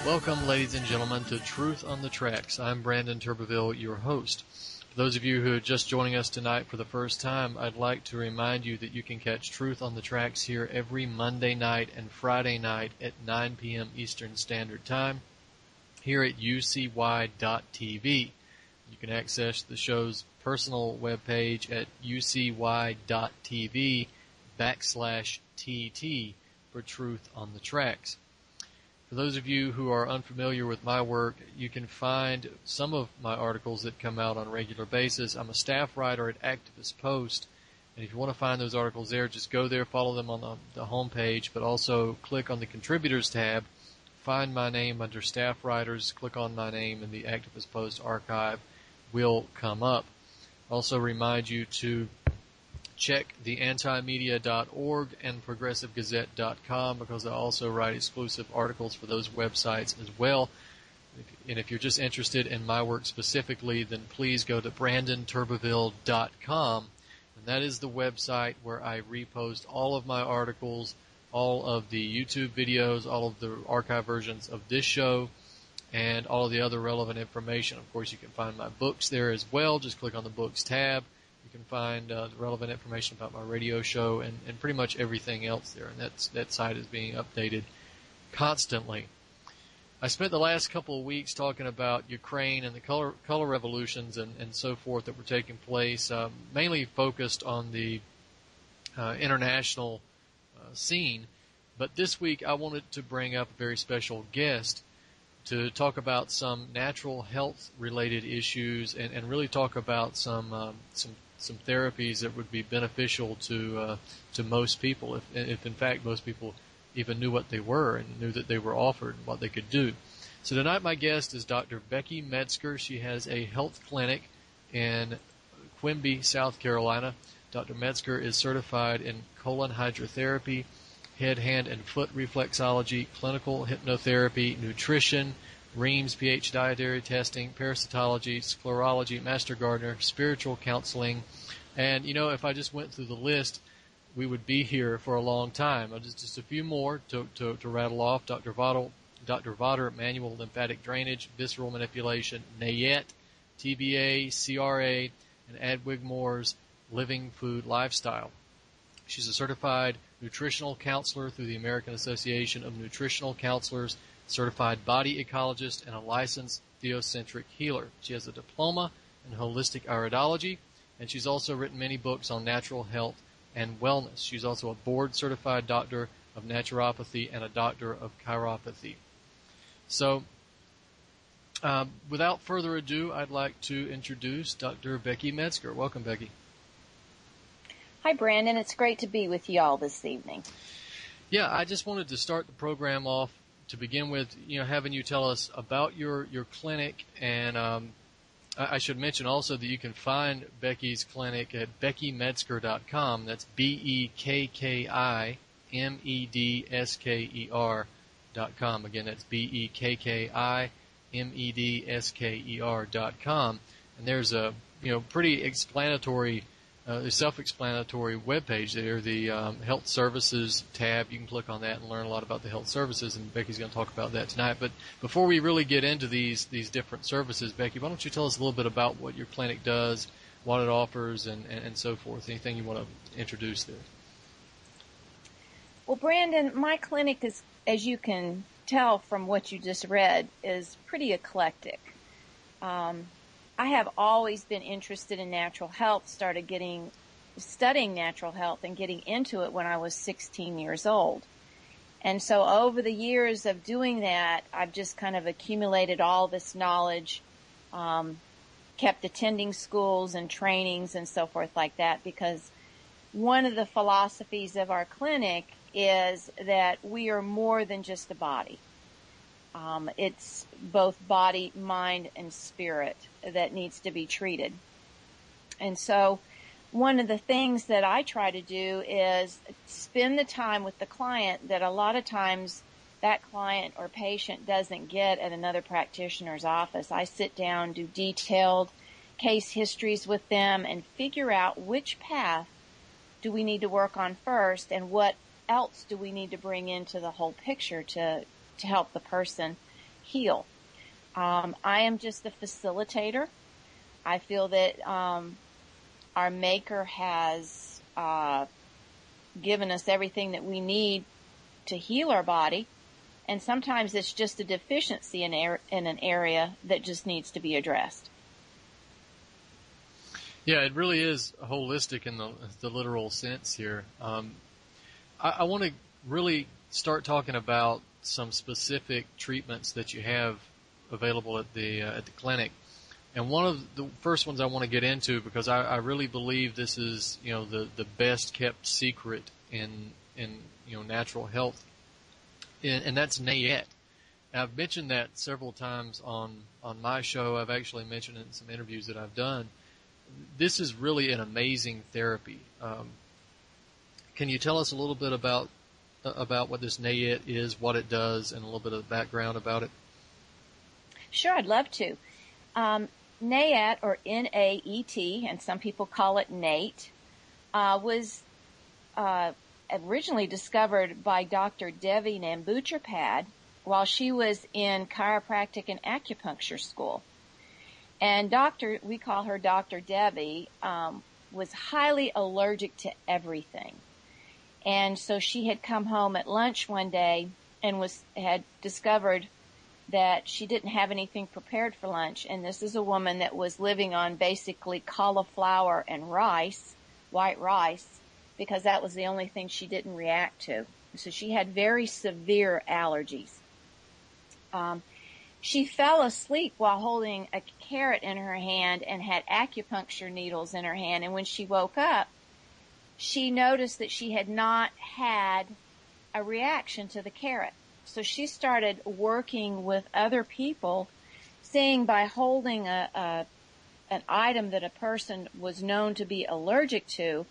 Welcome, ladies and gentlemen, to Truth on the Tracks. I'm Brandon Turbeville, your host. For those of you who are just joining us tonight for the first time, I'd like to remind you that you can catch Truth on the Tracks here every Monday night and Friday night at 9 p.m. Eastern Standard Time here at ucy.tv. You can access the show's personal webpage at ucy.tv/TT for Truth on the Tracks. For those of you who are unfamiliar with my work, you can find some of my articles that come out on a regular basis. I'm a staff writer at Activist Post, and if you want to find those articles there, just go there, follow them on the home page, but also click on the Contributors tab, find my name under Staff Writers, click on my name, and the Activist Post archive will come up. Also remind you to check the antimedia.org and progressivegazette.com because I also write exclusive articles for those websites as well. And if you're just interested in my work specifically, then please go to brandonturbeville.com, and that is the website where I repost all of my articles, all of the YouTube videos, all of the archive versions of this show, and all of the other relevant information. Of course, you can find my books there as well. Just click on the Books tab. You can find the relevant information about my radio show and pretty much everything else there. And that site is being updated constantly. I spent the last couple of weeks talking about Ukraine and the color revolutions and so forth that were taking place, mainly focused on the international scene. But this week I wanted to bring up a very special guest to talk about some natural health related issues and really talk about some therapies that would be beneficial to most people, if in fact most people even knew what they were and knew that they were offered and what they could do. So tonight my guest is Dr. Becky Metzger. She has a health clinic in Quimby, South Carolina. Dr. Metzger is certified in colon hydrotherapy, head, hand, and foot reflexology, clinical hypnotherapy, nutrition, Reams pH dietary testing, parasitology, sclerology, master gardener, spiritual counseling. And, if I just went through the list, we would be here for a long time. Just a few more to rattle off. Dr. Votter, manual lymphatic drainage, visceral manipulation, Nayet, TBA, CRA, and Ed Wigmore's living food lifestyle. She's a certified nutritional counselor through the American Association of Nutritional Counselors, certified body ecologist, and a licensed theocentric healer. She has a diploma in holistic iridology, and she's also written many books on natural health and wellness. She's also a board-certified doctor of naturopathy and a doctor of chiropathy. So, without further ado, I'd like to introduce Dr. Becky Metzger. Welcome, Becky. Hi, Brandon. It's great to be with you all this evening. Yeah, I just wanted to start the program off to begin with, having you tell us about your clinic, and I should mention also that you can find Becky's clinic at beckymetzger.com. That's BEKKIMEDSKER.com. Again, that's BEKKIMEDSKER.com. And there's a pretty explanatory, self-explanatory webpage there, the Health Services tab. You can click on that and learn a lot about the health services, and Becky's going to talk about that tonight. But before we really get into these different services, Becky, why don't you tell us a little bit about what your clinic does, what it offers, and so forth. Anything you want to introduce there? Well, Brandon, my clinic is, as you can tell from what you just read, is pretty eclectic. I have always been interested in natural health, started studying natural health and getting into it when I was 16 years old. And so over the years of doing that, I've just kind of accumulated all this knowledge, kept attending schools and trainings and so forth like that, because one of the philosophies of our clinic is that we are more than just a body. It's both body, mind, and spirit that needs to be treated. And so one of the things that I try to do is spend the time with the client that a lot of times that client or patient doesn't get at another practitioner's office. I sit down, do detailed case histories with them, and figure out which path do we need to work on first and what else do we need to bring into the whole picture to help the person heal. I am just a facilitator. I feel that our Maker has given us everything that we need to heal our body, and sometimes it's just a deficiency in an area that just needs to be addressed. Yeah, it really is holistic in the literal sense here. I want to really start talking about some specific treatments that you have available at the clinic. And one of the first ones I want to get into, because I really believe this is, the best kept secret in natural health, and that's Nayet. I've mentioned that several times on my show. I've actually mentioned it in some interviews that I've done. This is really an amazing therapy. Can you tell us a little bit about what this Nayet is, what it does, and a little bit of background about it? Sure, I'd love to. Nayet, or N-A-E-T, and some people call it Nate, was originally discovered by Dr. Devi Nambootripad while she was in chiropractic and acupuncture school. And we call her Dr. Devi, was highly allergic to everything. And so she had come home at lunch one day and had discovered that she didn't have anything prepared for lunch. And this is a woman that was living on basically cauliflower and rice, white rice, because that was the only thing she didn't react to. So she had very severe allergies. She fell asleep while holding a carrot in her hand and had acupuncture needles in her hand. And when she woke up, she noticed that she had not had a reaction to the carrot. So she started working with other people, seeing by holding an item that a person was known to be allergic to,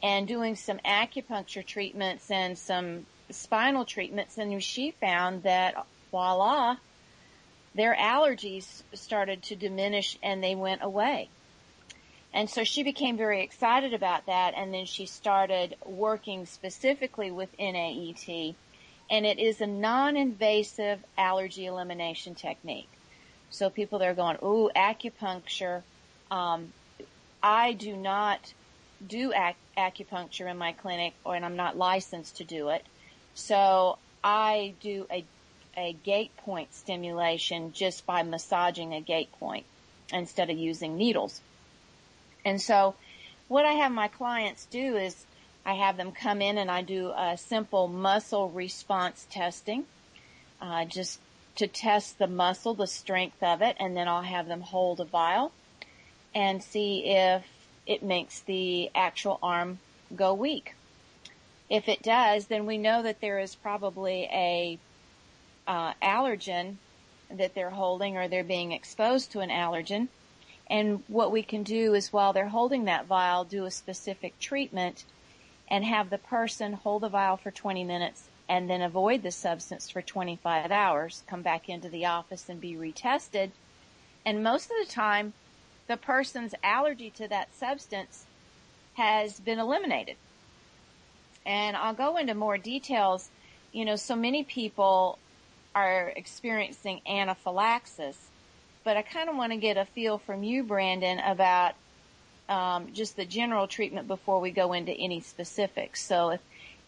and doing some acupuncture treatments and some spinal treatments, and she found that, voila, their allergies started to diminish and they went away. And so she became very excited about that, and then she started working specifically with NAET, and it is a non-invasive allergy elimination technique. So people that are going, ooh, acupuncture. I do not do acupuncture in my clinic, and I'm not licensed to do it. So I do a gate point stimulation just by massaging a gate point instead of using needles. And so what I have my clients do is I have them come in and I do a simple muscle response testing, just to test the muscle, the strength of it, and then I'll have them hold a vial and see if it makes the actual arm go weak. If it does, then we know that there is probably a allergen that they're holding, or they're being exposed to an allergen. And what we can do is, while they're holding that vial, do a specific treatment and have the person hold the vial for 20 minutes and then avoid the substance for 25 hours, come back into the office and be retested. And most of the time, the person's allergy to that substance has been eliminated. And I'll go into more details. So many people are experiencing anaphylaxis, but I kind of want to get a feel from you, Brandon, about just the general treatment before we go into any specifics. So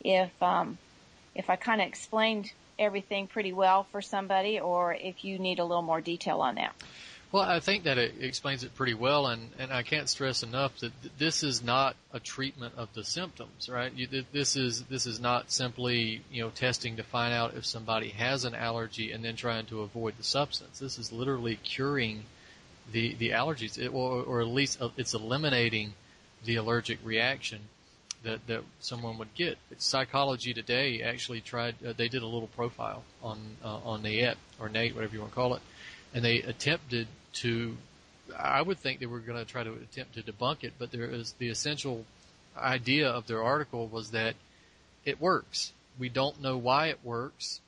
if I kind of explained everything pretty well for somebody, or if you need a little more detail on that. Well, I think that it explains it pretty well, and I can't stress enough that this is not a treatment of the symptoms, right? This is not simply, testing to find out if somebody has an allergy and then trying to avoid the substance. This is literally curing the allergies, or at least it's eliminating the allergic reaction that someone would get. Psychology Today actually they did a little profile on Nayet, or Nate, whatever you want to call it, and they attempted to, I would think they were going to try to attempt to debunk it, but there is the essential idea of their article was that it works. We don't know why it works,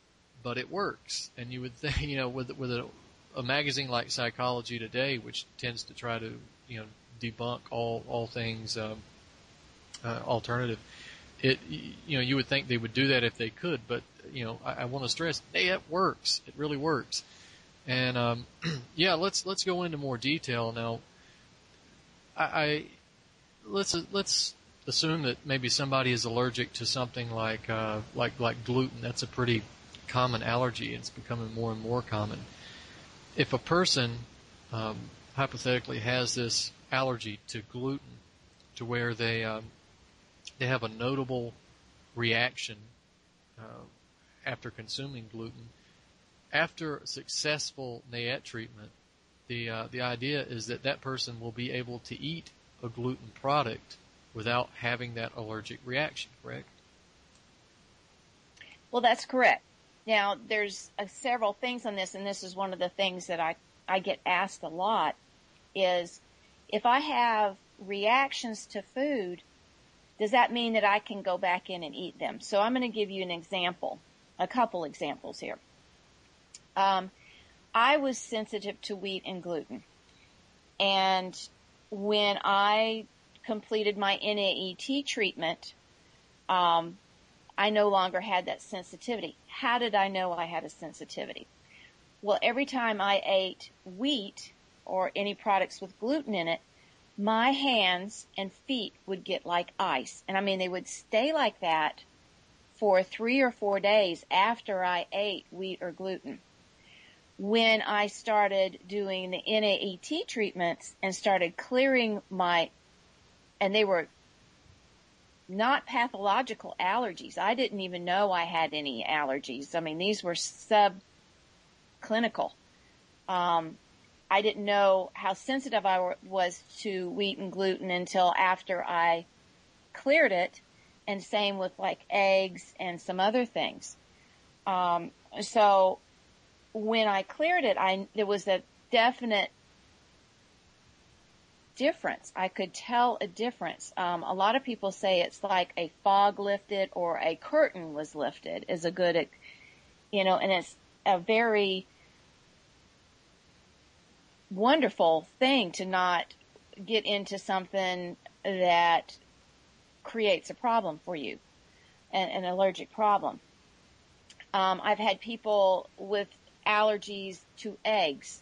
but it works. And you would think, with a magazine like Psychology Today, which tends to try to, debunk all things alternative, you would think they would do that if they could, but I want to stress, hey, it works. It really works. And yeah, let's go into more detail now. I let's assume that maybe somebody is allergic to something like gluten. That's a pretty common allergy. It's becoming more and more common. If a person hypothetically has this allergy to gluten, to where they have a notable reaction uh, after consuming gluten, after successful NAET treatment, the idea is that that person will be able to eat a gluten product without having that allergic reaction, correct? Well, that's correct. Now, there's several things on this, and this is one of the things that I get asked a lot, is if I have reactions to food, does that mean that I can go back in and eat them? So I'm going to give you an example, a couple examples here. I was sensitive to wheat and gluten. And when I completed my NAET treatment, I no longer had that sensitivity. How did I know I had a sensitivity? Well, every time I ate wheat or any products with gluten in it, my hands and feet would get like ice. And I mean, they would stay like that for 3 or 4 days after I ate wheat or gluten. When I started doing the NAET treatments and started clearing and they were not pathological allergies. I didn't even know I had any allergies. I mean, these were subclinical. I didn't know how sensitive I was to wheat and gluten until after I cleared it, and same with like eggs and some other things. So when I cleared it, there was a definite difference. I could tell a difference. A lot of people say it's like a fog lifted or a curtain was lifted is a good, and it's a very wonderful thing to not get into something that creates a problem for you, an allergic problem. I've had people with allergies to eggs.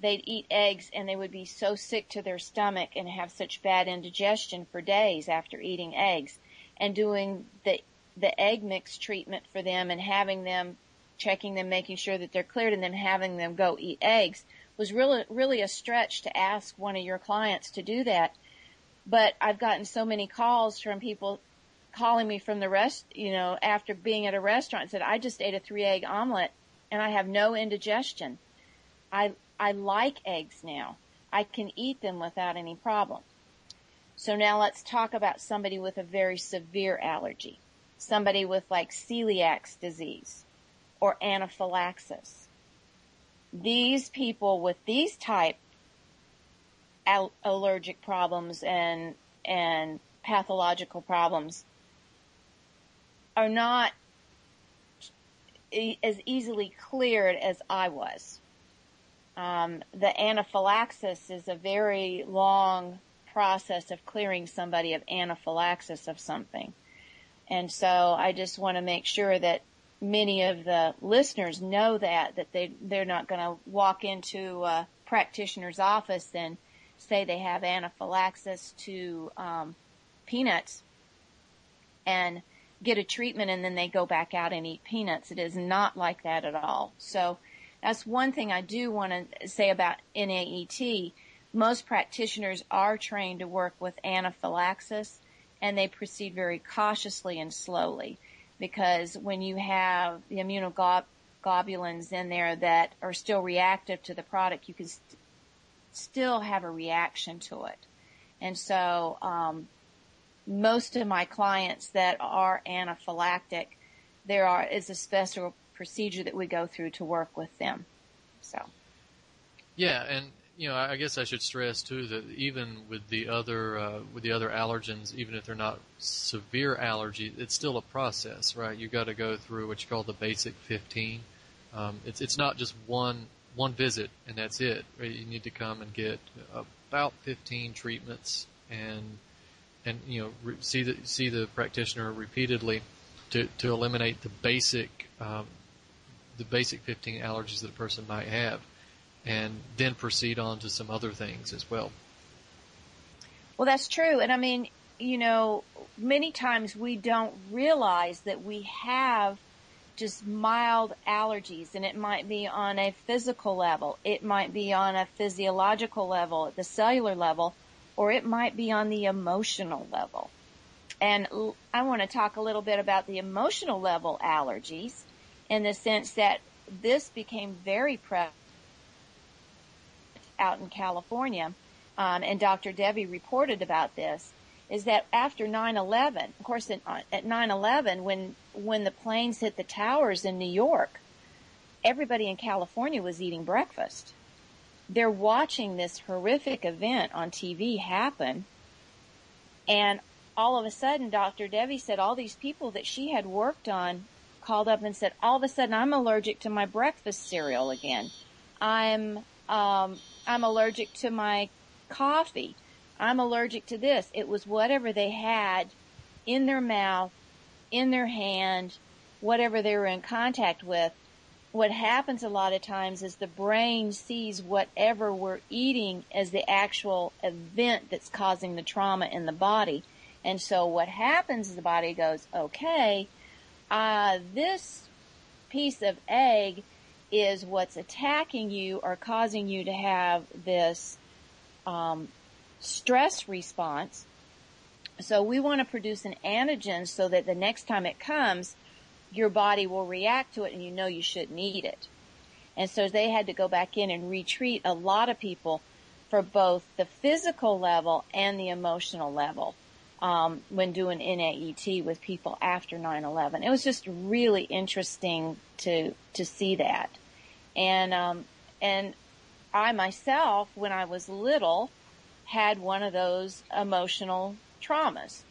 They'd eat eggs and they would be so sick to their stomach and have such bad indigestion for days after eating eggs. And doing the egg mix treatment for them and having them, checking them, making sure that they're cleared, and then having them go eat eggs was really a stretch to ask one of your clients to do that. But I've gotten so many calls from people calling me from the after being at a restaurant and said, I just ate a 3-egg omelet and I have no indigestion. I like eggs now. I can eat them without any problem. So now let's talk about somebody with a very severe allergy. Somebody with like celiac disease or anaphylaxis. These people with these type allergic problems and pathological problems are not as easily cleared as I was. The anaphylaxis is a very long process of clearing somebody of anaphylaxis of something. And so I just want to make sure that many of the listeners know that they're not going to walk into a practitioner's office and say they have anaphylaxis to peanuts and get a treatment and then they go back out and eat peanuts. It is not like that at all. So that's one thing I do want to say about NAET. Most practitioners are trained to work with anaphylaxis, and they proceed very cautiously and slowly, because when you have the immunoglobulins in there that are still reactive to the product, you can still have a reaction to it. And so most of my clients that are anaphylactic, is a special procedure that we go through to work with them. So. Yeah, and I guess I should stress too that even with the other allergens, even if they're not severe allergies, it's still a process, right? You got to go through what you call the basic 15. It's not just one visit and that's it. Right? You need to come and get about 15 treatments and see the practitioner repeatedly to eliminate the basic 15 allergies that a person might have. and then proceed on to some other things as well. Well, that's true. And I mean, many times we don't realize that we have just mild allergies, and it might be on a physical level, it might be on a physiological level, at the cellular level, or it might be on the emotional level. And I want to talk a little bit about the emotional level allergies, in the sense that this became very prevalent out in California, and Dr. Debbie reported about this, is that after 9/11, of course, at 9/11, when the planes hit the towers in New York, everybody in California was eating breakfast. They're watching this horrific event on TV happen, and all of a sudden, Dr. Debbie said all these people that she had worked on called up and said, all of a sudden, I'm allergic to my breakfast cereal again. I'm allergic to my coffee. I'm allergic to this. It was whatever they had in their mouth, in their hand, whatever they were in contact with. What happens a lot of times is the brain sees whatever we're eating as the actual event that's causing the trauma in the body. And so what happens is the body goes, okay, this piece of egg is what's attacking you or causing you to have this stress response. So we want to produce an antigen so that the next time it comes, your body will react to it and you shouldn't eat it. And so they had to go back in and retreat a lot of people for both the physical level and the emotional level when doing NAET with people after 9/11. It was just really interesting to see that. And I myself, when I was little, had one of those emotional traumas.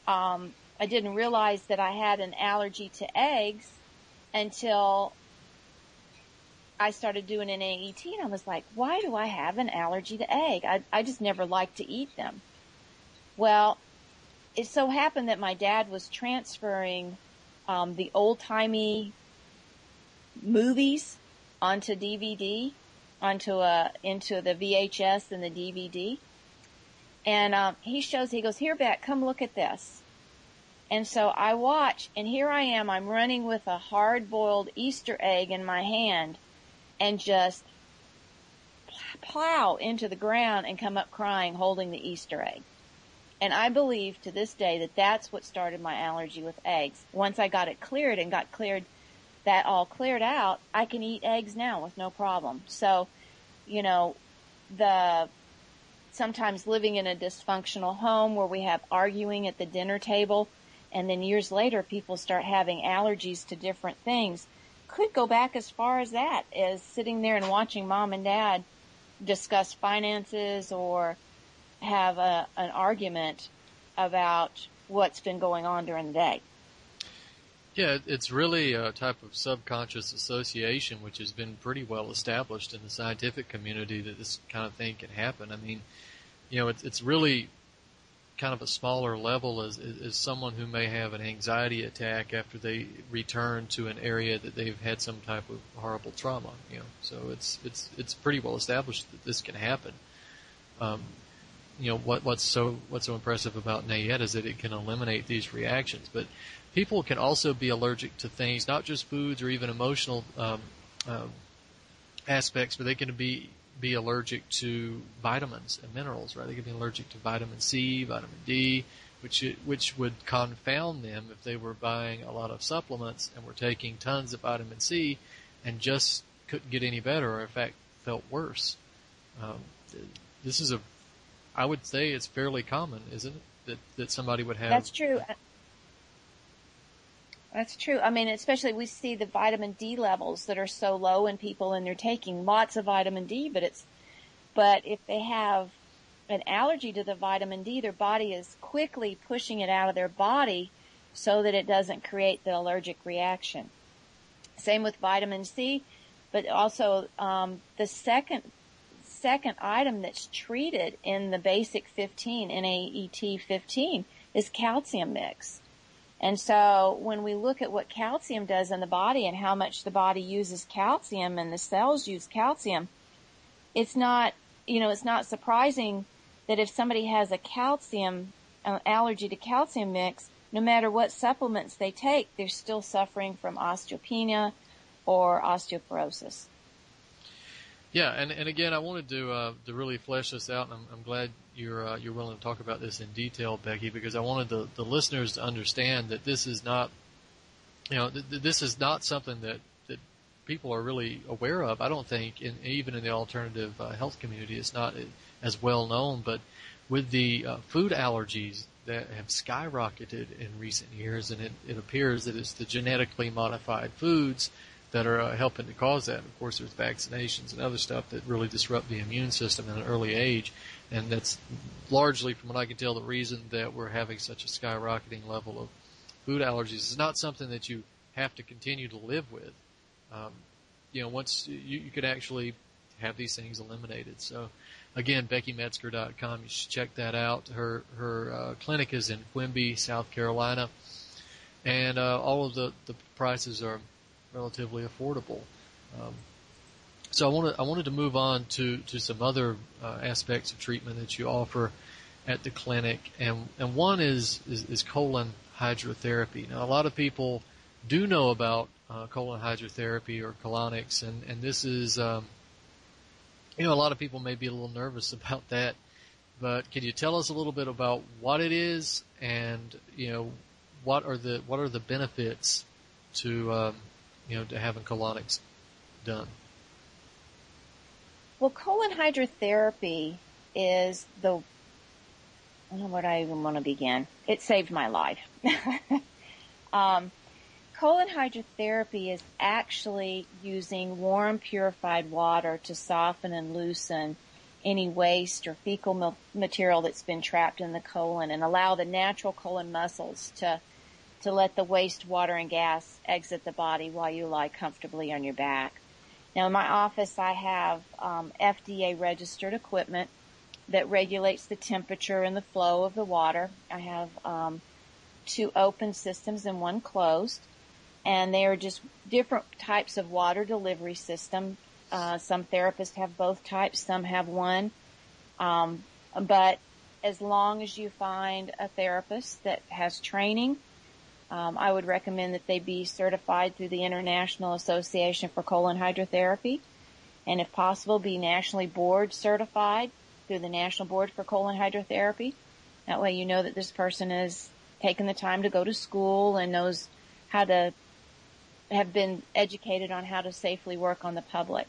I didn't realize that I had an allergy to eggs until I started doing an AET, and I was like, why do I have an allergy to egg? I just never liked to eat them. Well, it so happened that my dad was transferring the old-timey movies onto DVD, into the VHS and the DVD. And he goes, here, Bet, come look at this. And so I watch, and here I am, I'm running with a hard-boiled Easter egg in my hand and just plow into the ground and come up crying holding the Easter egg. And I believe to this day that that's what started my allergy with eggs. Once I got it cleared and that all cleared out, I can eat eggs now with no problem. So, sometimes living in a dysfunctional home where we have arguing at the dinner table, and then years later people start having allergies to different things, could go back as far as that, as sitting there and watching mom and dad discuss finances or have an argument about what's been going on during the day. Yeah, it's really a type of subconscious association which has been pretty well established in the scientific community that this kind of thing can happen. I mean, it's really kind of a smaller level as someone who may have an anxiety attack after they return to an area that they've had some type of horrible trauma. So it's pretty well established that this can happen. What's so impressive about NAET is that it can eliminate these reactions. But people can also be allergic to things, not just foods or even emotional aspects, but they can be allergic to vitamins and minerals, right? They can be allergic to vitamin C, vitamin D, which would confound them if they were buying a lot of supplements and were taking tons of vitamin C and just couldn't get any better, or in fact felt worse. I would say it's fairly common, isn't it, that somebody would have. That's true. That's true. I mean, especially we see the vitamin D levels that are so low in people, and they're taking lots of vitamin D, but if they have an allergy to the vitamin D, their body is quickly pushing it out of their body so that it doesn't create the allergic reaction. Same with vitamin C, but also the second item that's treated in the basic 15, NAET 15, is calcium mix. And so when we look at what calcium does in the body and how much the body uses calcium and the cells use calcium, it's not, it's not surprising that if somebody has a calcium allergy to calcium mix, no matter what supplements they take, they're still suffering from osteopenia or osteoporosis. Yeah, and again, I wanted to really flesh this out, and I'm glad you're willing to talk about this in detail, Becky, because I wanted the listeners to understand that this is not, this is not something that people are really aware of. I don't think, even in the alternative health community, it's not as well known. But with the food allergies that have skyrocketed in recent years, and it appears that it's the genetically modified foods that are helping to cause that. Of course, there's vaccinations and other stuff that really disrupt the immune system at an early age, and that's largely, from what I can tell, the reason that we're having such a skyrocketing level of food allergies. It's not something that you have to continue to live with. Once you could actually have these things eliminated. So, again, BeckyMetzger.com. You should check that out. Her clinic is in Quimby, South Carolina, and all of the prices are relatively affordable. So I wanted to move on to some other aspects of treatment that you offer at the clinic, and one is colon hydrotherapy. Now, a lot of people do know about colon hydrotherapy or colonics, and this is, a lot of people may be a little nervous about that, but can you tell us a little bit about what it is, and what are the benefits to to having colonics done? Well, colon hydrotherapy is I don't know where I even want to begin. It saved my life. Colon hydrotherapy is actually using warm, purified water to soften and loosen any waste or fecal material that's been trapped in the colon and allow the natural colon muscles to let the waste water and gas exit the body while you lie comfortably on your back. Now, in my office, I have FDA-registered equipment that regulates the temperature and the flow of the water. I have 2 open systems and 1 closed. And they are just different types of water delivery system. Some therapists have both types, some have one. But as long as you find a therapist that has training, I would recommend that they be certified through the International Association for Colon Hydrotherapy. And if possible, be nationally board certified through the National Board for Colon Hydrotherapy. That way you know that this person has taken the time to go to school and knows how to have been educated on how to safely work on the public.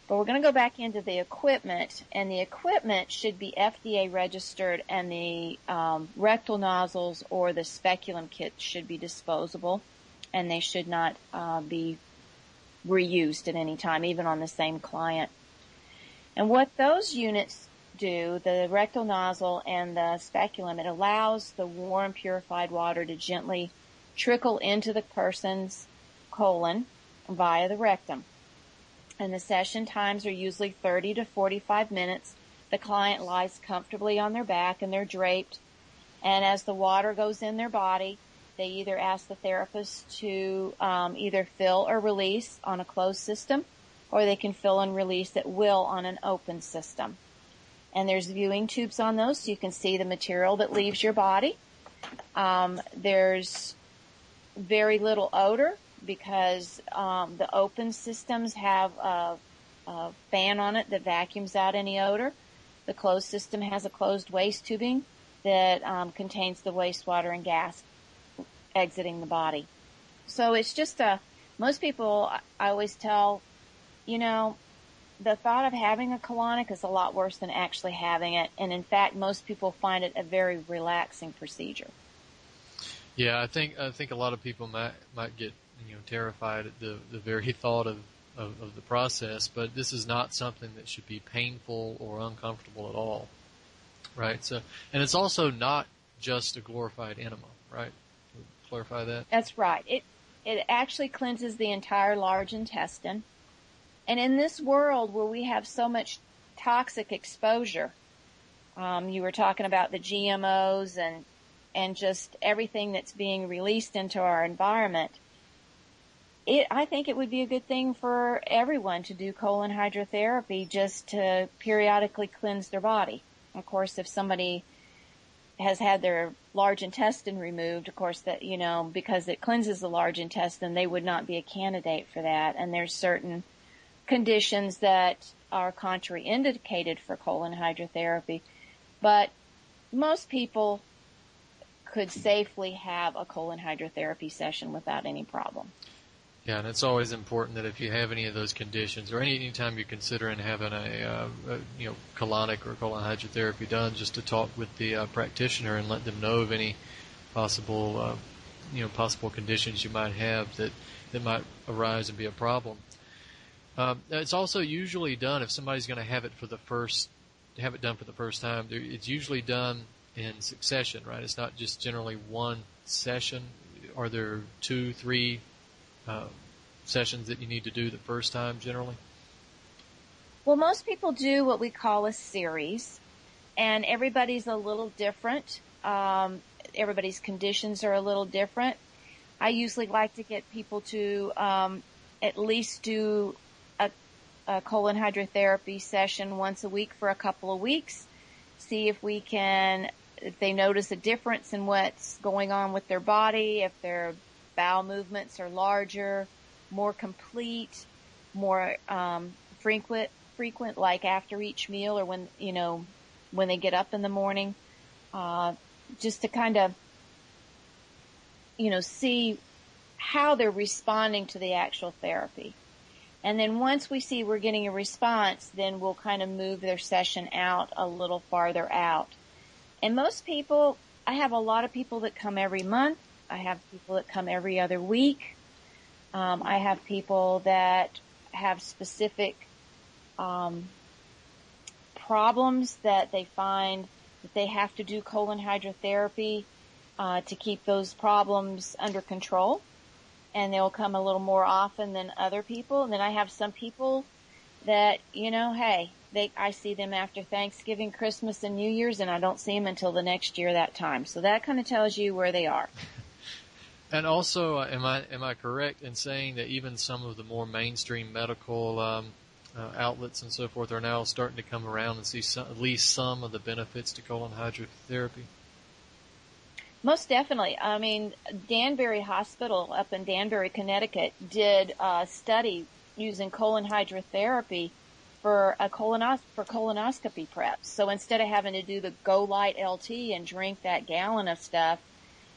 But we're going to go back into the equipment, and the equipment should be FDA registered, and the rectal nozzles or the speculum kits should be disposable, and they should not be reused at any time, even on the same client. And what those units do, the rectal nozzle and the speculum, it allows the warm, purified water to gently trickle into the person's colon via the rectum. And the session times are usually 30 to 45 minutes. The client lies comfortably on their back and they're draped. And as the water goes in their body, they either ask the therapist to either fill or release on a closed system, or they can fill and release at will on an open system. And there's viewing tubes on those so you can see the material that leaves your body. There's very little odor because the open systems have a fan on it that vacuums out any odor. The closed system has a closed waste tubing that contains the wastewater and gas exiting the body. So it's just most people, I always tell, the thought of having a colonic is a lot worse than actually having it. And in fact, most people find it a very relaxing procedure. Yeah, I think a lot of people might get terrified at the very thought of the process, but this is not something that should be painful or uncomfortable at all, right? So, and it's also not just a glorified enema, right? Clarify that. That's right. It actually cleanses the entire large intestine, and in this world where we have so much toxic exposure, you were talking about the GMOs and just everything that's being released into our environment. I think it would be a good thing for everyone to do colon hydrotherapy just to periodically cleanse their body. Of course, if somebody has had their large intestine removed, of course, that, because it cleanses the large intestine, they would not be a candidate for that. And there's certain conditions that are contraindicated for colon hydrotherapy. But most people could safely have a colon hydrotherapy session without any problem. Yeah, and it's always important that if you have any of those conditions, or any time you're considering having a colonic or colon hydrotherapy done, just to talk with the practitioner and let them know of any possible conditions you might have that might arise and be a problem. It's also usually done if somebody's going to have it done for the first time. It's usually done in succession, right? It's not just generally one session. Are there 2, 3 sessions that you need to do the first time generally? Well, most people do what we call a series, and everybody's a little different. Everybody's conditions are a little different. I usually like to get people to at least do a colon hydrotherapy session once a week for a couple of weeks, see if they notice a difference in what's going on with their body, if their bowel movements are larger, more complete, more frequent, like after each meal or when they get up in the morning, just to kind of, see how they're responding to the actual therapy. And then once we see we're getting a response, then we'll kind of move their session out a little farther out. And most people, I have a lot of people that come every month. I have people that come every other week. I have people that have specific problems that they find that they have to do colon hydrotherapy to keep those problems under control. And they'll come a little more often than other people. And then I have some people that, I see them after Thanksgiving, Christmas, and New Year's, and I don't see them until the next year that time. So that kind of tells you where they are. And also, am I correct in saying that even some of the more mainstream medical outlets and so forth are now starting to come around and see at least some of the benefits to colon hydrotherapy? Most definitely. I mean, Danbury Hospital up in Danbury, Connecticut did a study using colon hydrotherapy for colonoscopy preps. So instead of having to do the Go Light LT and drink that gallon of stuff,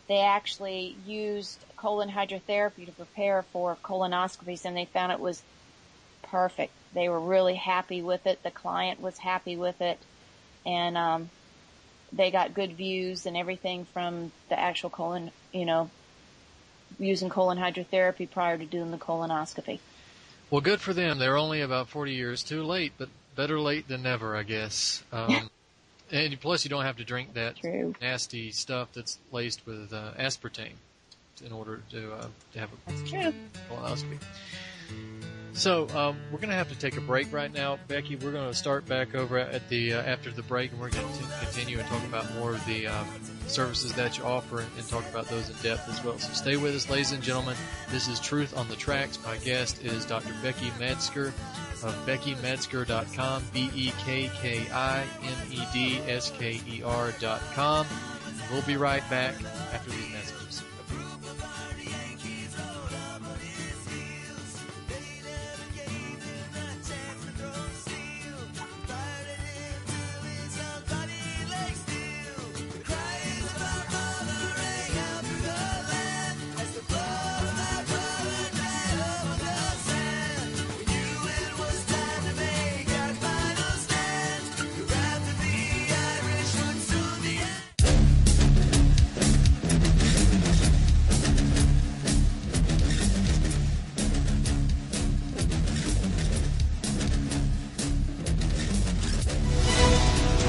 they actually used colon hydrotherapy to prepare for colonoscopies, and they found it was perfect. They were really happy with it. The client was happy with it, and they got good views and everything from the actual colon, using colon hydrotherapy prior to doing the colonoscopy. Well, good for them. They're only about 40 years too late, but better late than never, I guess. And plus, you don't have to drink that nasty stuff that's laced with aspartame in order to have a colonoscopy. So we're going to have to take a break right now, Becky. We're going to start back over at after the break, and we're going to continue and talk about more of the services that you offer and talk about those in depth as well. So stay with us, ladies and gentlemen. This is Truth on the Tracks. My guest is Dr. Becky Metzger of BeckyMetzger.com, BeckyMedsker.com. We'll be right back after these messages.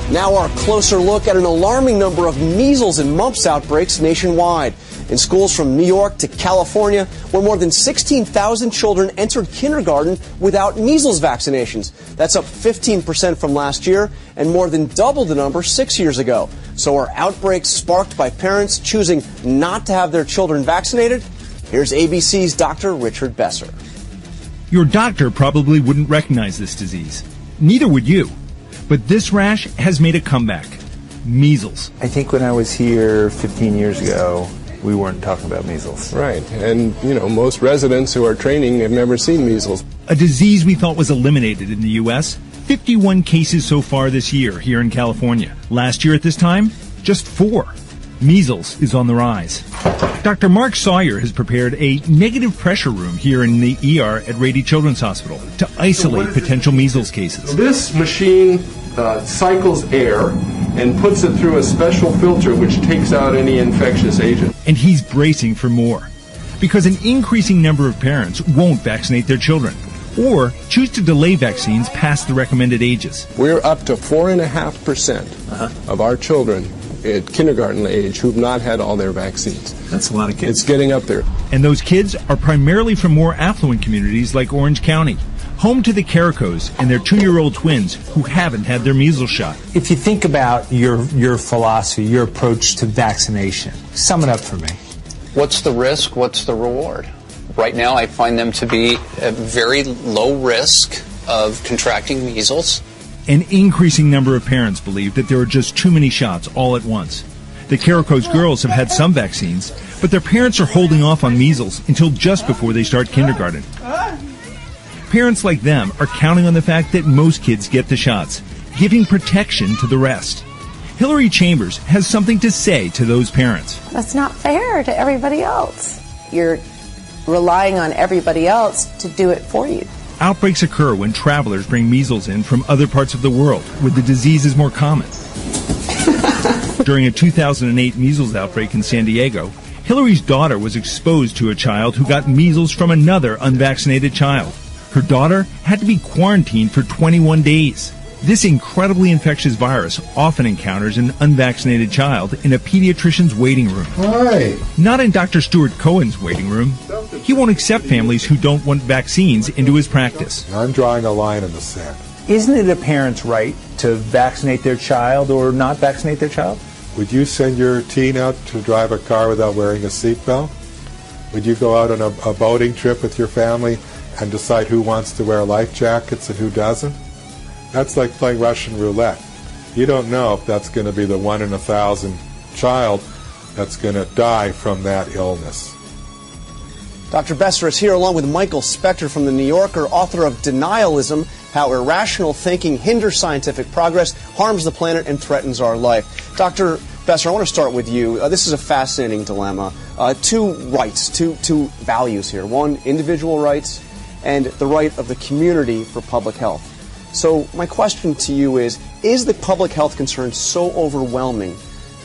Now our closer look at an alarming number of measles and mumps outbreaks nationwide. In schools from New York to California, where more than 16,000 children entered kindergarten without measles vaccinations. That's up 15% from last year and more than double the number 6 years ago. So are outbreaks sparked by parents choosing not to have their children vaccinated? Here's ABC's Dr. Richard Besser. Your doctor probably wouldn't recognize this disease. Neither would you. But this rash has made a comeback. Measles. I think when I was here 15 years ago, we weren't talking about measles. Right. And, most residents who are training have never seen measles. A disease we thought was eliminated in the U.S. 51 cases so far this year here in California. Last year at this time, just 4. Measles is on the rise. Dr. Mark Sawyer has prepared a negative pressure room here in the ER at Rady Children's Hospital to isolate potential measles cases. This machine cycles air and puts it through a special filter which takes out any infectious agent. And he's bracing for more, because an increasing number of parents won't vaccinate their children or choose to delay vaccines past the recommended ages. We're up to 4.5% of our children at kindergarten age who've not had all their vaccines. That's a lot of kids. It's getting up there. And those kids are primarily from more affluent communities like Orange County, home to the Caricos and their 2-year-old twins who haven't had their measles shot. If you think about your philosophy, your approach to vaccination, sum it up for me. What's the risk? What's the reward? Right now, I find them to be at very low risk of contracting measles. An increasing number of parents believe that there are just too many shots all at once. The Caricos girls have had some vaccines, but their parents are holding off on measles until just before they start kindergarten. Parents like them are counting on the fact that most kids get the shots, giving protection to the rest. Hillary Chambers has something to say to those parents. That's not fair to everybody else. You're relying on everybody else to do it for you. Outbreaks occur when travelers bring measles in from other parts of the world, where the disease is more common. During a 2008 measles outbreak in San Diego, Hillary's daughter was exposed to a child who got measles from another unvaccinated child. Her daughter had to be quarantined for 21 days. This incredibly infectious virus often encounters an unvaccinated child in a pediatrician's waiting room. Hi. Not in Dr. Stuart Cohen's waiting room. He won't accept families who don't want vaccines into his practice. I'm drawing a line in the sand. Isn't it a parent's right to vaccinate their child or not vaccinate their child? Would you send your teen out to drive a car without wearing a seatbelt? Would you go out on a boating trip with your family and decide who wants to wear life jackets and who doesn't? That's like playing Russian roulette. You don't know if that's going to be the 1 in 1,000 child that's going to die from that illness. Dr. Besser is here along with Michael Spector from The New Yorker, author of Denialism, How Irrational Thinking Hinders Scientific Progress, Harms the Planet, and Threatens Our Life. Dr. Besser, I want to start with you. This is a fascinating dilemma. Two rights, two values here. One, individual rights, and the right of the community for public health. So my question to you is the public health concern so overwhelming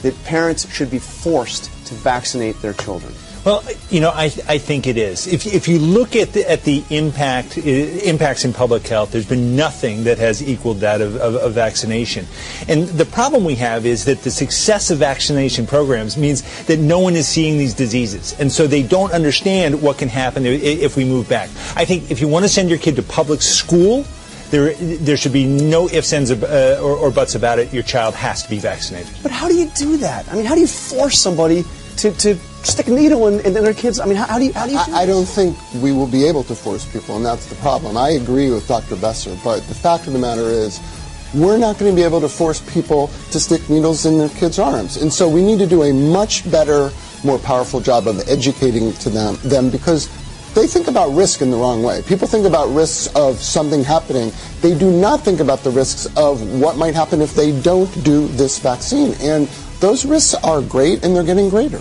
that parents should be forced to vaccinate their children? Well, I think it is. If you look at the impacts in public health, there's been nothing that has equaled that of vaccination. And the problem we have is that the success of vaccination programs means that no one is seeing these diseases. And so they don't understand what can happen if we move back. I think if you want to send your kid to public school, there should be no ifs, ands, or buts about it. Your child has to be vaccinated. But how do you do that? I mean, how do you force somebody to stick a needle in their kids? I mean, how do you do that? I don't think we will be able to force people, and that's the problem. I agree with Dr. Besser, but the fact of the matter is we're not going to be able to force people to stick needles in their kids' arms. And so we need to do a much better, more powerful job of educating to them because they think about risk in the wrong way. People think about risks of something happening. They do not think about the risks of what might happen if they don't do this vaccine. And those risks are great, and they're getting greater.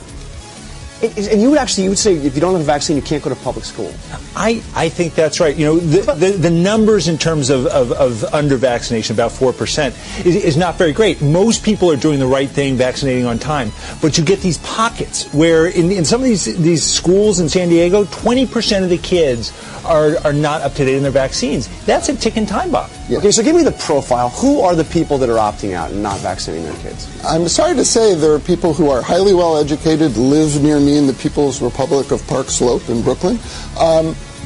And you would say if you don't have a vaccine, you can't go to public school. I think that's right. The numbers in terms of under vaccination, about 4%, is not very great. Most people are doing the right thing, vaccinating on time. But you get these pockets where in some of these schools in San Diego, 20% of the kids are not up to date in their vaccines. That's a ticking time bomb. Yeah. Okay, so give me the profile. Who are the people that are opting out and not vaccinating their kids? I'm sorry to say there are people who are highly well educated, live near me in the People's Republic of Park Slope in Brooklyn,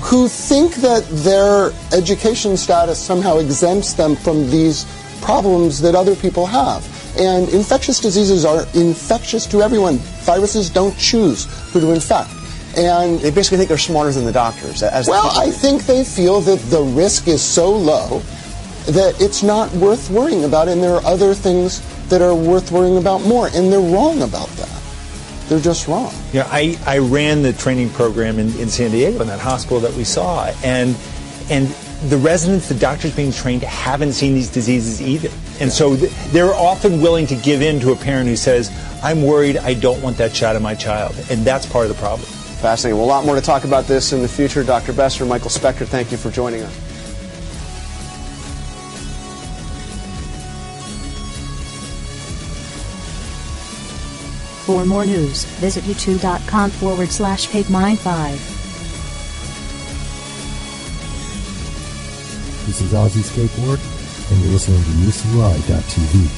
who think that their education status somehow exempts them from these problems that other people have. And infectious diseases are infectious to everyone. Viruses don't choose who to infect. And they basically think they're smarter than the doctors. I think they feel that the risk is so low that it's not worth worrying about, and there are other things that are worth worrying about more, and they're wrong about that. They're just wrong. Yeah, I ran the training program in San Diego in that hospital that we saw, and the residents, the doctors being trained, haven't seen these diseases either. And so they're often willing to give in to a parent who says, I'm worried, I don't want that shot in my child. And that's part of the problem. Fascinating. Well, a lot more to talk about this in the future. Dr. Besser, Michael Spector, thank you for joining us. For more news, visit youtube.com/PaveMine5. This is Ozzy Skateboard, and you're listening to UCY.tv.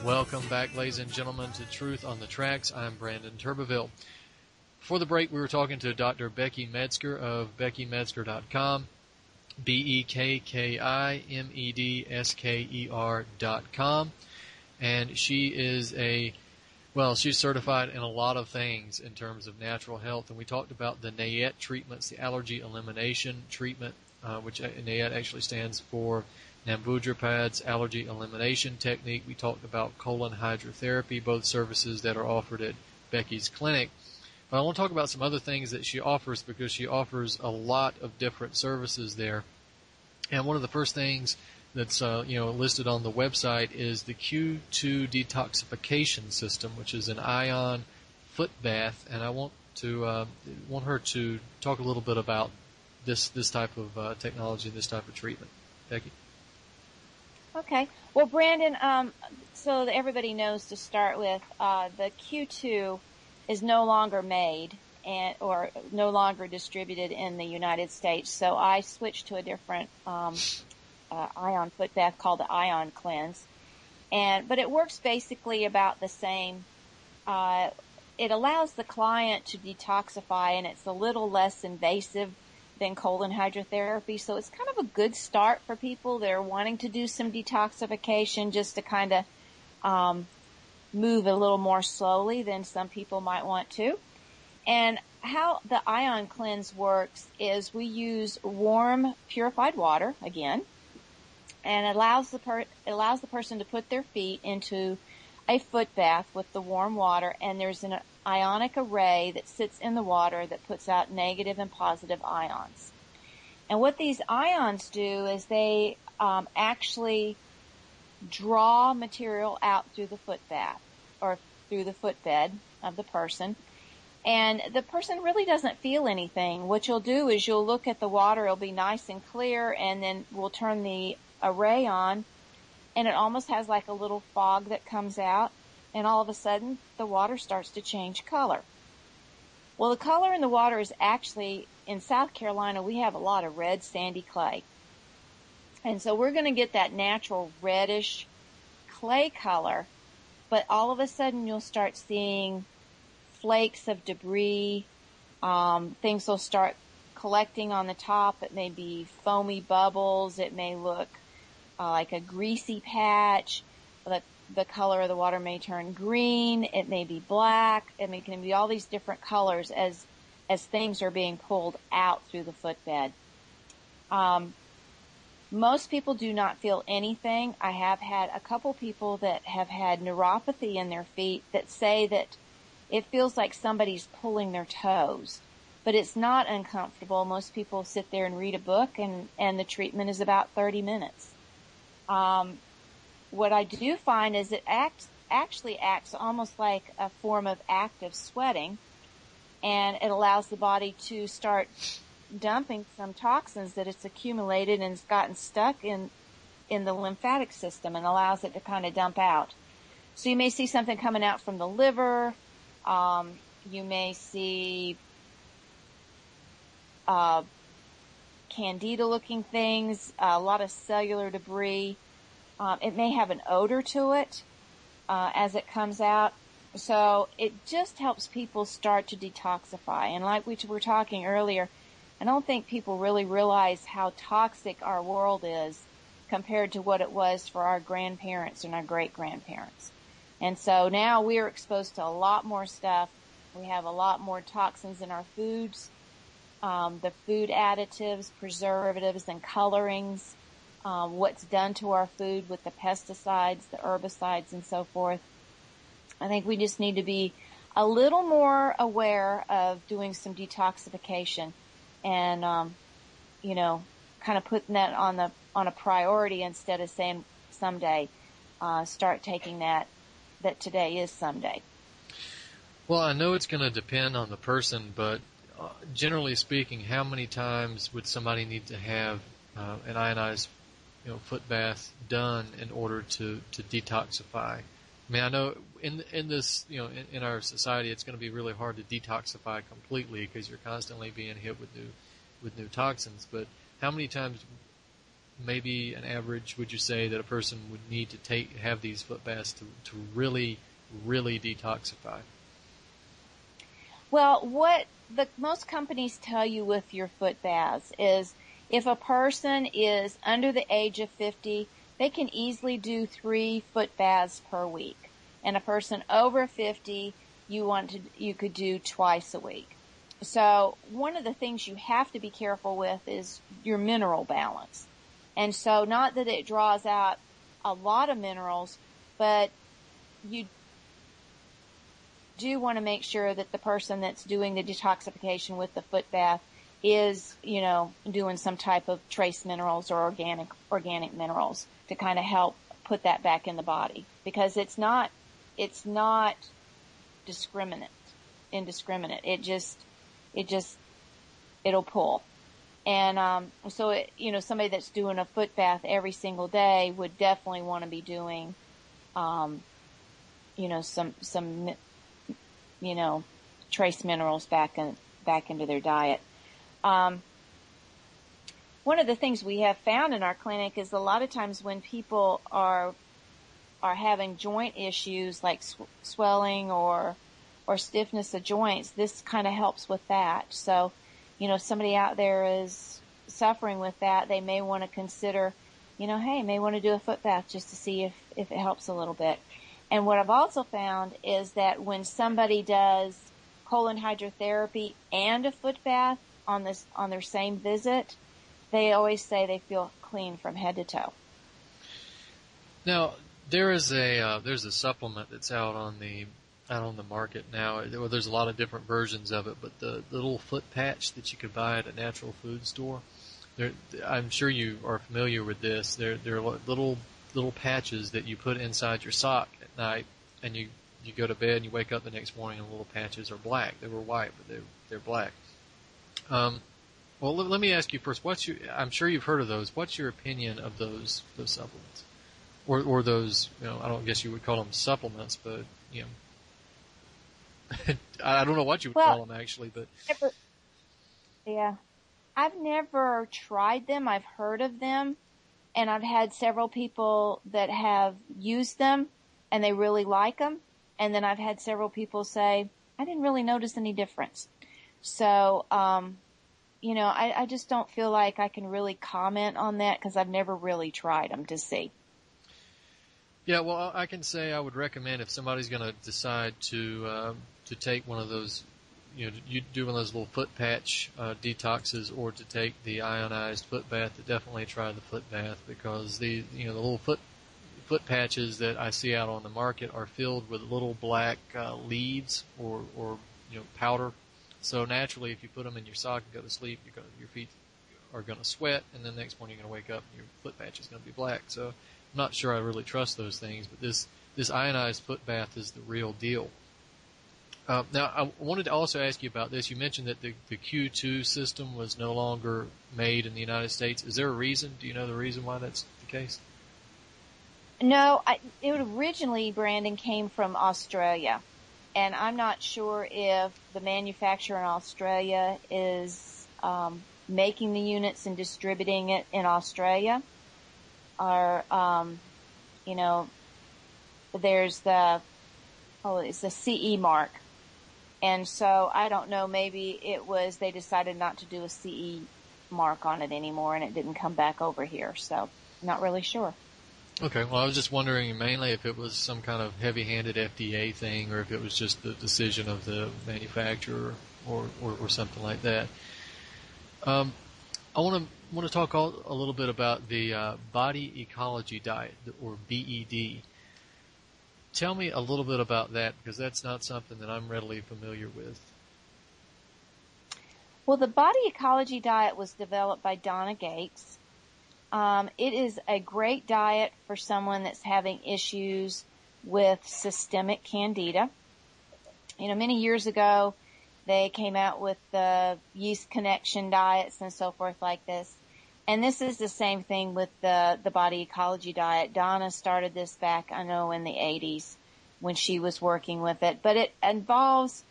Welcome back, ladies and gentlemen, to Truth on the Tracks. I'm Brandon Turbeville. Before the break, we were talking to Dr. Becky Metzger of BeckyMetzger.com, BeckyMedsker.com, and she is she's certified in a lot of things in terms of natural health, and we talked about the NAET treatments, the allergy elimination treatment, which NAET actually stands for Nambudrapad's allergy elimination technique. We talked about colon hydrotherapy, both services that are offered at Becky's clinic. But I want to talk about some other things that she offers, because she offers a lot of different services there. And one of the first things that's listed on the website is the Q2 detoxification system, which is an ion foot bath. And I want her to talk a little bit about this type of technology, this type of treatment. Becky. Okay. Well, Brandon, so that everybody knows, to start with, the Q2 is no longer made or no longer distributed in the United States. So I switched to a different ion foot bath called the Ion Cleanse, but it works basically about the same. It allows the client to detoxify, and it's a little less invasive than colon hydrotherapy. So it's kind of a good start for people that are wanting to do some detoxification, just to kind of move a little more slowly than some people might want to. And how the Ion Cleanse works is we use warm, purified water again, and it allows the person to put their feet into a foot bath with the warm water, and there's an ionic array that sits in the water that puts out negative and positive ions. And what these ions do is they actually draw material out through the foot bath or through the footbed of the person. And the person really doesn't feel anything. What you'll do is you'll look at the water, it'll be nice and clear, and then we'll turn the array on, and it almost has like a little fog that comes out, and all of a sudden the water starts to change color. Well, the color in the water is actually, in South Carolina, we have a lot of red sandy clay. And so we're going to get that natural reddish clay color, but all of a sudden you'll start seeing flakes of debris. Things will start collecting on the top. It may be foamy bubbles. It may look like a greasy patch. The color of the water may turn green. It may be black. It can be all these different colors as things are being pulled out through the footbed. Most people do not feel anything. I have had a couple people that have had neuropathy in their feet that say that it feels like somebody's pulling their toes, but it's not uncomfortable. Most people sit there and read a book, and the treatment is about 30 minutes. what I do find is it actually acts almost like a form of active sweating, and it allows the body to start dumping some toxins that it's accumulated and it's gotten stuck in the lymphatic system, and allows it to kind of dump out. So you may see something coming out from the liver. You may see candida-looking things, a lot of cellular debris. It may have an odor to it as it comes out. So it just helps people start to detoxify. And like we were talking earlier, I don't think people really realize how toxic our world is compared to what it was for our grandparents and our great-grandparents. And so now we are exposed to a lot more stuff. We have a lot more toxins in our foods, the food additives, preservatives, and colorings, what's done to our food with the pesticides, the herbicides, and so forth. I think we just need to be a little more aware of doing some detoxification and, kind of putting that on a priority instead of saying someday, start taking that today is someday. Well, I know it's going to depend on the person, but generally speaking, how many times would somebody need to have an ionized, foot bath done in order to detoxify? I mean, I know in this, in our society, it's going to be really hard to detoxify completely because you're constantly being hit with new toxins. But how many times, maybe an average, would you say that a person would need to have these foot baths to really, really detoxify? Well, what most companies tell you with your foot baths is if a person is under the age of 50, they can easily do 3 foot baths per week. And a person over 50, you could do twice a week. So one of the things you have to be careful with is your mineral balance. And so not that it draws out a lot of minerals, but you do want to make sure that the person that's doing the detoxification with the foot bath is, doing some type of trace minerals or organic minerals to kind of help put that back in the body, because it's not indiscriminate. It'll pull. And, somebody that's doing a foot bath every single day would definitely want to be doing, some trace minerals back into their diet. One of the things we have found in our clinic is a lot of times when people are having joint issues like swelling or stiffness of joints, this kind of helps with that. So, if somebody out there is suffering with that, they may want to consider, may want to do a foot bath just to see if it helps a little bit. And what I've also found is that when somebody does colon hydrotherapy and a foot bath on their same visit, they always say they feel clean from head to toe. Now, there's a supplement that's out on the market now. Well, there's a lot of different versions of it, but the little foot patch that you could buy at a natural food store, I'm sure you are familiar with this. They're little patches that you put inside your sock at night, and you go to bed and you wake up the next morning and the little patches are black. They were white, but they're black. Well, let me ask you first. I'm sure you've heard of those. What's your opinion of those supplements, or those? I don't guess you would call them supplements, but I don't know what you would call them actually. But I've never tried them. I've heard of them, and I've had several people that have used them, and they really like them. And then I've had several people say, I didn't really notice any difference. So, I just don't feel like I can really comment on that because I've never really tried them to see. Yeah, well, I can say I would recommend if somebody's going to decide to take one of those, you do one of those little foot patch detoxes, or to take the ionized foot bath, to definitely try the foot bath, because the little foot patches that I see out on the market are filled with little black leaves or powder. So naturally, if you put them in your sock and go to sleep, your feet are going to sweat, and then the next morning you're going to wake up and your foot patch is going to be black. So not sure I really trust those things, but this ionized foot bath is the real deal. Now, I wanted to also ask you about this. You mentioned that the Q2 system was no longer made in the United States. Is there a reason? Do you know the reason why that's the case? No, it originally, Brandon, came from Australia. And I'm not sure if the manufacturer in Australia is making the units and distributing it in Australia. Or, there's it's the CE mark. And so I don't know, maybe they decided not to do a CE mark on it anymore and it didn't come back over here. So not really sure. Okay, well, I was just wondering mainly if it was some kind of heavy-handed FDA thing or if it was just the decision of the manufacturer or something like that. I want to talk a little bit about the body ecology diet, or BED. Tell me a little bit about that, because that's not something that I'm readily familiar with. Well, the body ecology diet was developed by Donna Gates. It is a great diet for someone that's having issues with systemic candida. Many years ago, they came out with the yeast connection diets and so forth like this. And this is the same thing with the body ecology diet. Donna started this back, I know, in the 80s when she was working with it. But it involves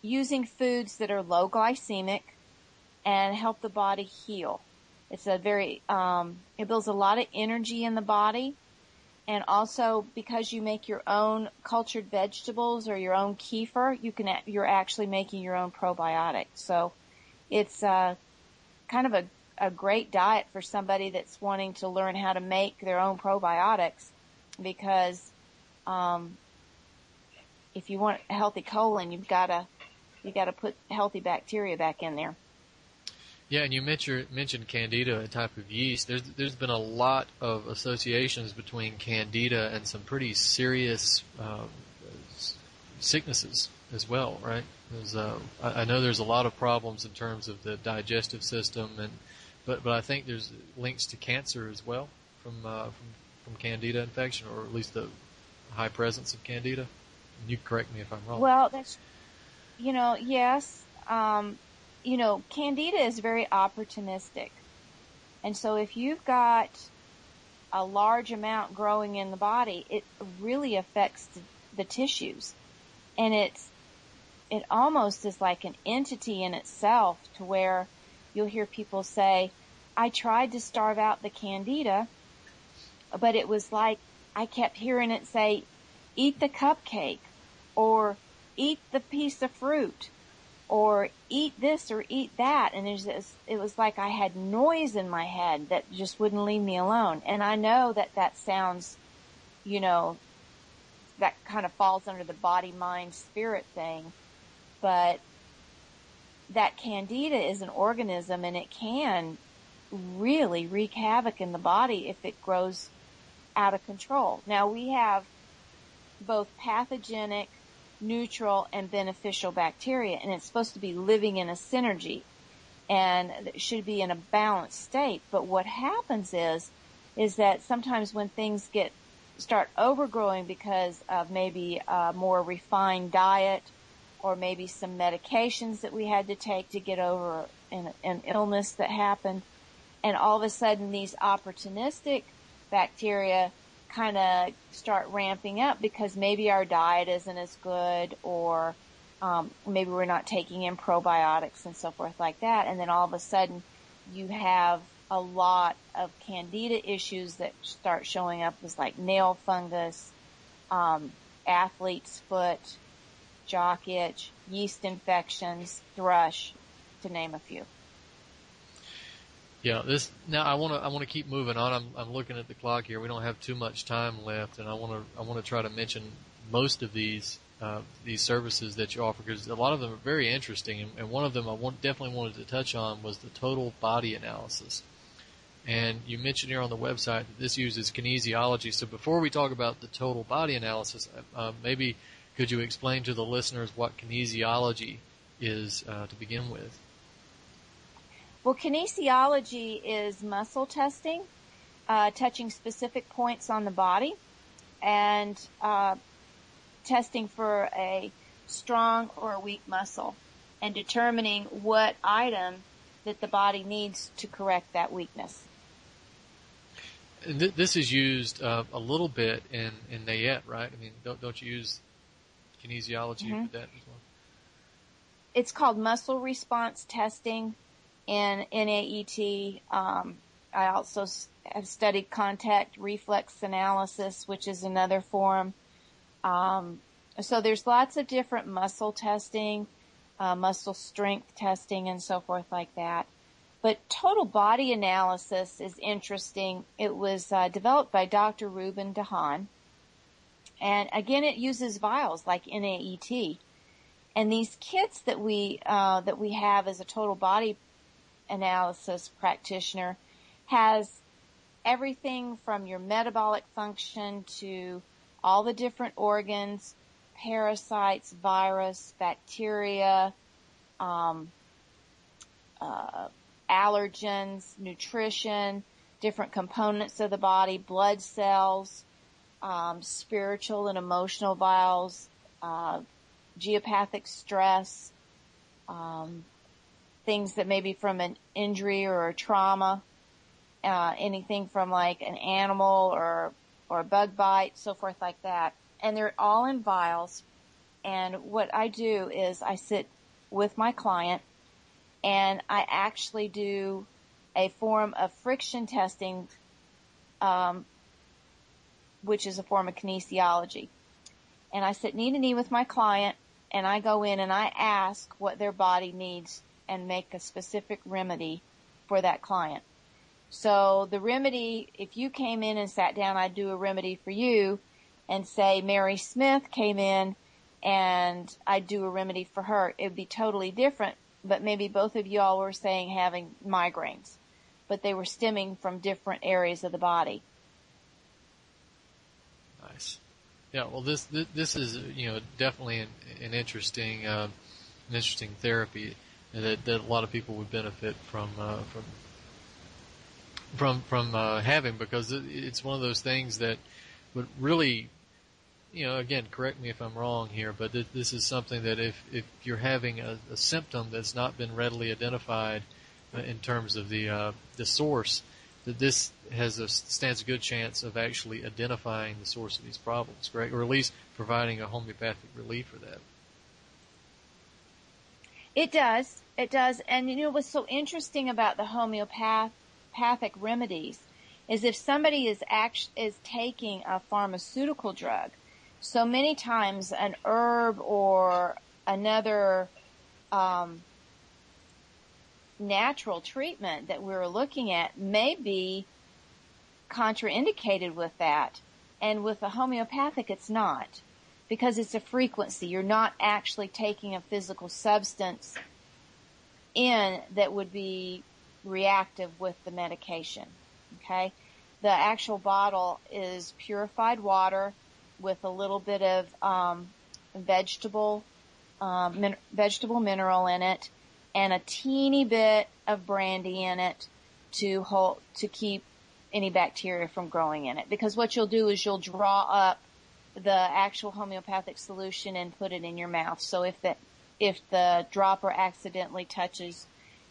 using foods that are low glycemic and help the body heal. It's it builds a lot of energy in the body. And also, because you make your own cultured vegetables or your own kefir, you're actually making your own probiotics. So it's kind of a great diet for somebody that's wanting to learn how to make their own probiotics, because if you want a healthy colon, you gotta put healthy bacteria back in there. Yeah, and you mentioned Candida, a type of yeast. There's been a lot of associations between Candida and some pretty serious sicknesses as well, right? I know there's a lot of problems in terms of the digestive system, but I think there's links to cancer as well from Candida infection, or at least the high presence of Candida. And you correct me if I'm wrong. Well, that's yes. Candida is very opportunistic. And so if you've got a large amount growing in the body, it really affects the tissues. And it almost is like an entity in itself, to where you'll hear people say, I tried to starve out the Candida, but it was like I kept hearing it say, eat the cupcake, or eat the piece of fruit, or eat this or eat that. And it was like I had noise in my head that just wouldn't leave me alone. And I know that sounds, that kind of falls under the body, mind, spirit thing. But that Candida is an organism, and it can really wreak havoc in the body if it grows out of control. Now, we have both pathogenic, neutral, and beneficial bacteria, and it's supposed to be living in a synergy, and it should be in a balanced state. But what happens is that sometimes when things start overgrowing because of maybe a more refined diet, or maybe some medications that we had to take to get over an illness that happened, and all of a sudden these opportunistic bacteria kind of start ramping up because maybe our diet isn't as good, or maybe we're not taking in probiotics and so forth like that. And then all of a sudden you have a lot of Candida issues that start showing up, as like nail fungus, athlete's foot, jock itch, yeast infections, thrush, to name a few. Yeah, now I want to keep moving on. I'm looking at the clock here. We don't have too much time left, and I want to try to mention most of these services that you offer, because a lot of them are very interesting, and one of them I definitely wanted to touch on was the total body analysis. And you mentioned here on the website that this uses kinesiology. So before we talk about the total body analysis, maybe could you explain to the listeners what kinesiology is to begin with? Well, kinesiology is muscle testing. touching specific points on the body and testing for a strong or a weak muscle and determining what item that the body needs to correct that weakness. This is used a little bit in NAET, right? I mean, don't you use kinesiology for that as well? It's called muscle response testing in NAET. I also have studied contact reflex analysis, which is another form. So there's lots of different muscle testing, muscle strength testing, and so forth like that. But total body analysis is interesting. It was developed by Dr. Ruben Dahan. And again, it uses vials like NAET. And these kits that we have as a total body analysis practitioner has everything from your metabolic function to all the different organs, parasites, virus, bacteria, allergens, nutrition, different components of the body, blood cells, spiritual and emotional vials, geopathic stress, things that may be from an injury or a trauma, anything from like an animal or a bug bite, so forth like that. And they're all in vials. And what I do is I sit with my client and I actually do a form of friction testing, which is a form of kinesiology. And I sit knee to knee with my client and I go in and I ask what their body needs and make a specific remedy for that client. So the remedy, if you came in and sat down, I'd do a remedy for you, and say Mary Smith came in and I'd do a remedy for her. It would be totally different, but maybe both of you all were saying having migraines, but they were stemming from different areas of the body. Nice. Yeah, well, this is definitely an interesting therapy that a lot of people would benefit from having, because it's one of those things that would really, again, correct me if I'm wrong here, but this is something that if you're having a symptom that's not been readily identified in terms of the source, that this stands a good chance of actually identifying the source of these problems, correct? Or at least providing a homeopathic relief for that. It does. And what's so interesting about the homeopathic remedies is if somebody is taking a pharmaceutical drug, so many times an herb or another natural treatment that we're looking at may be contraindicated with that. And with the homeopathic, it's not, because it's a frequency. You're not actually taking a physical substance in that would be reactive with the medication. Okay? The actual bottle is purified water with a little bit of vegetable mineral in it, and a teeny bit of brandy in it to keep any bacteria from growing in it. Because what you'll do is you'll draw up the actual homeopathic solution and put it in your mouth. So if the dropper accidentally touches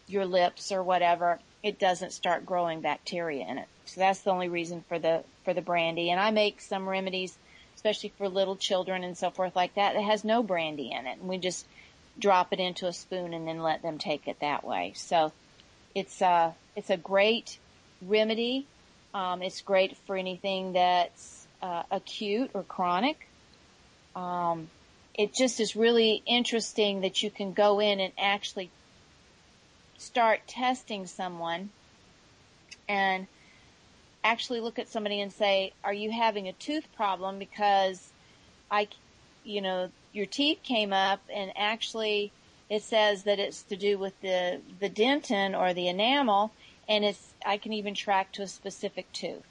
your lips or whatever, it doesn't start growing bacteria in it. So that's the only reason for the brandy. And I make some remedies, especially for little children and so forth like that has no brandy in it. And we just drop it into a spoon and then let them take it that way. So it's a great remedy. It's great for anything that's acute or chronic. It just is really interesting that you can go in and actually start testing someone and actually look at somebody and say, are you having a tooth problem? Because your teeth came up and actually it says that it's to do with the dentin or the enamel, and I can even track to a specific tooth.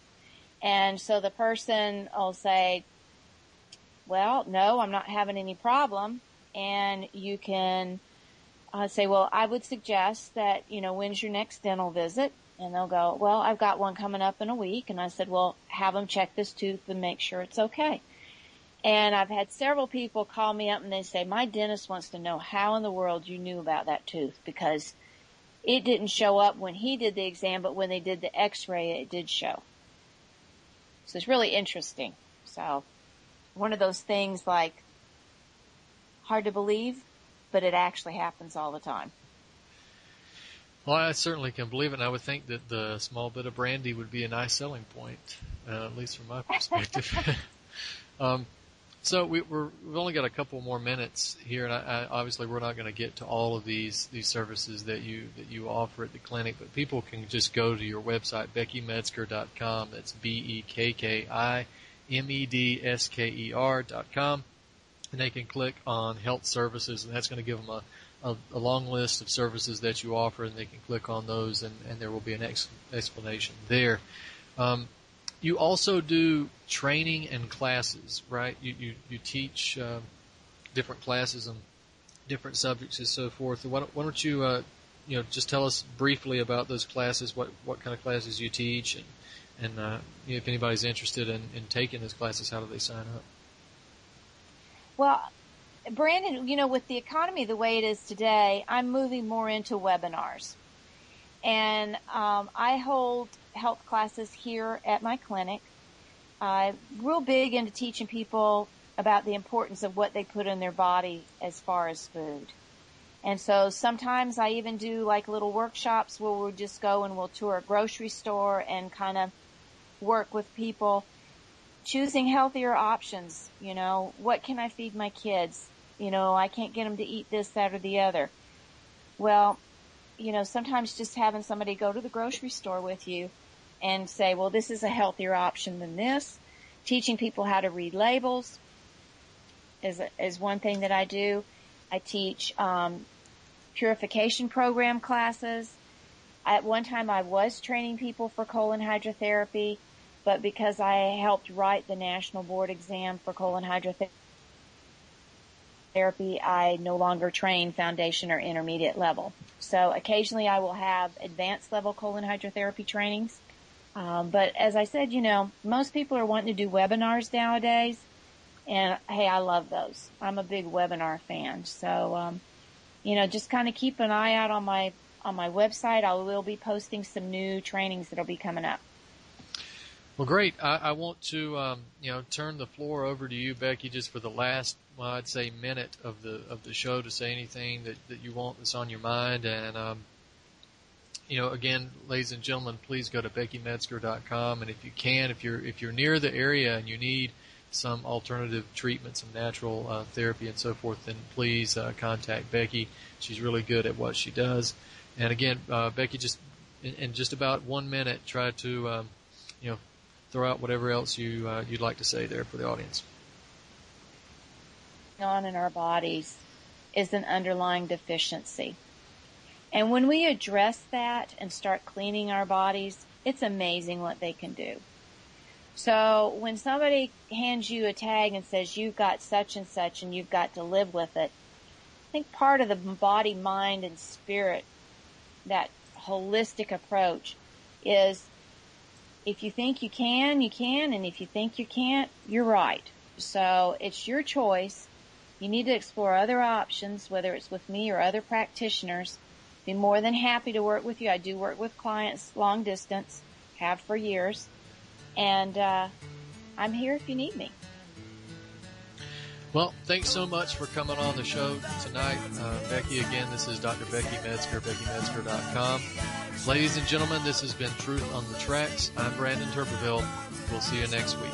And so the person will say, well, no, I'm not having any problem. And you can say, well, I would suggest that, when's your next dental visit? And they'll go, well, I've got one coming up in a week. And I said, well, have them check this tooth and make sure it's okay. And I've had several people call me up and they say, my dentist wants to know how in the world you knew about that tooth, because it didn't show up when he did the exam, but when they did the x-ray, it did show. So it's really interesting. So one of those things, like, hard to believe, but it actually happens all the time. Well, I certainly can believe it, and I would think that the small bit of brandy would be a nice selling point, at least from my perspective. So we've only got a couple more minutes here, and I obviously we're not going to get to all of these services that you offer at the clinic, but people can just go to your website, BeckyMetzger.com. That's BeckyMedsker.com, and they can click on Health Services, and that's going to give them a long list of services that you offer, and they can click on those, and there will be an explanation there. You also do training and classes, right? You teach different classes on different subjects and so forth. Why don't you just tell us briefly about those classes, what kind of classes you teach, and if anybody's interested in taking those classes, how do they sign up? Well, Brandon, with the economy the way it is today, I'm moving more into webinars. And I hold health classes here at my clinic. I'm real big into teaching people about the importance of what they put in their body as far as food. And so sometimes I even do like little workshops where we'll just go and we'll tour a grocery store and kind of work with people choosing healthier options. What can I feed my kids? I can't get them to eat this, that, or the other. Well, sometimes just having somebody go to the grocery store with you and say, well, this is a healthier option than this. Teaching people how to read labels is one thing that I do. I teach purification program classes. At one time I was training people for colon hydrotherapy, but because I helped write the national board exam for colon hydrotherapy, I no longer train foundation or intermediate level. So occasionally I will have advanced level colon hydrotherapy trainings. But as I said, most people are wanting to do webinars nowadays. And hey, I love those. I'm a big webinar fan. So, just kind of keep an eye out on my website. I will be posting some new trainings that'll be coming up. Well, great. I want to, turn the floor over to you, Becky, just for the last, I'd say minute of the show to say anything that you want that's on your mind. And, again, ladies and gentlemen, please go to BeckyMetzger.com. And if you can, if you're near the area and you need some alternative treatment, some natural therapy and so forth, then please contact Becky. She's really good at what she does. And again, Becky, just in just about 1 minute, try to, throw out whatever else you'd like to say there for the audience. On in our bodies is an underlying deficiency. And when we address that and start cleaning our bodies, it's amazing what they can do. So when somebody hands you a tag and says you've got such and such and you've got to live with it, I think part of the body, mind, and spirit, that holistic approach, is if you think you can, and if you think you can't, you're right. So it's your choice. You need to explore other options, whether it's with me or other practitioners. Be more than happy to work with you. I do work with clients long distance, have for years, and I'm here if you need me. Well, thanks so much for coming on the show tonight. Becky, again, this is Dr. Becky Metzger, BeckyMetzger.com. Ladies and gentlemen, this has been Truth on the Tracks. I'm Brandon Turbeville. We'll see you next week.